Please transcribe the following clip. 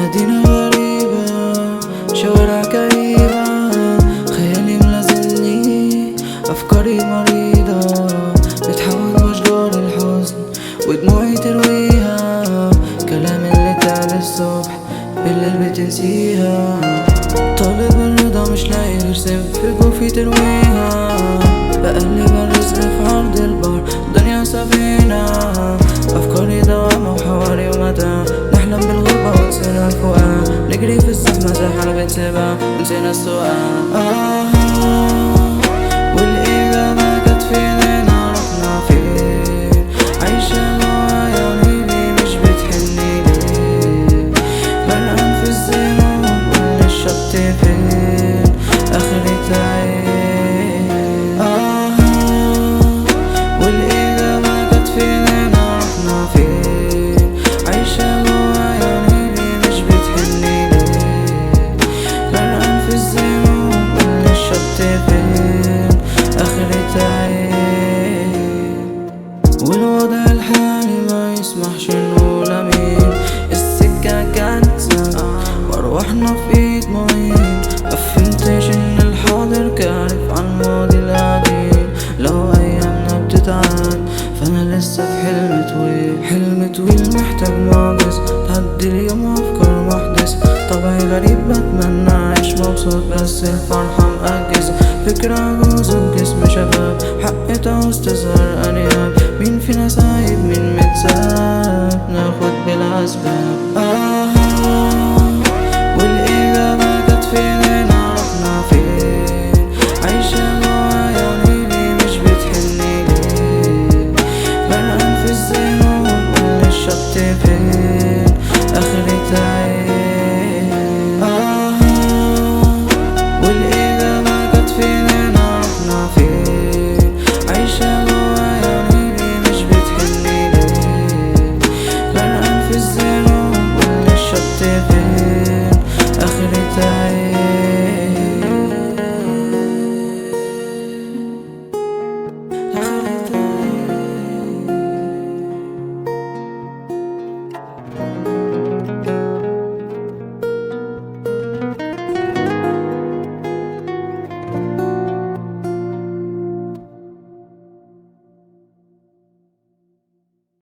مدينة غريبة، شوارع كئيبة، خيالي ملازمني، أفكاري مريضة، بتحول بأشجار الحزن ودموعي ترويها، كلام اللي اتقال الصبح بالليل بتنسيها. طالب الرضا مش لاقي غير سم في جوفي ترويها، بقلب الرزق في عرض البحر دنيا سفينة، أفكاري دوامة وحواري ومتى، نحلم بالغربة ونسينا الفؤاد، نجري في الزحمة زي حلبة سباق ونسينا السؤال. والإجابة كانت في ايدينا، رحنا فين؟ عايشة جوايا وليلي مش بتحني ليه؟ غرقان في الذنوب كل الشط فين؟ آخرتها ايه؟ والإجابة كانت في ايدينا، رحنا فين؟ عايشة جوايا وليلي مش بتحني ليه؟ غرقان في الذنوب كل الشط فين؟ آخرتها ايه؟ والوضع الحالي ما يسمحش نقول امين، السكة كانت وارواحنا في ايد معين، مفهمتش ان الحاضر كارف عن الماضي القديم، لو ايامنا بتتعاد فانا لسه في حلم طويل، حلم طويل محتاج معجز، تعدي اليوم افكار محدث، طبعي غريب بتمنى اعيش مبسوط بس الفرحة مأجزة، فكرة عجوز وجسم شباب، حق تعوز تظهر انياب، مين فينا سايب مين متساب، ناخد بالاسباب.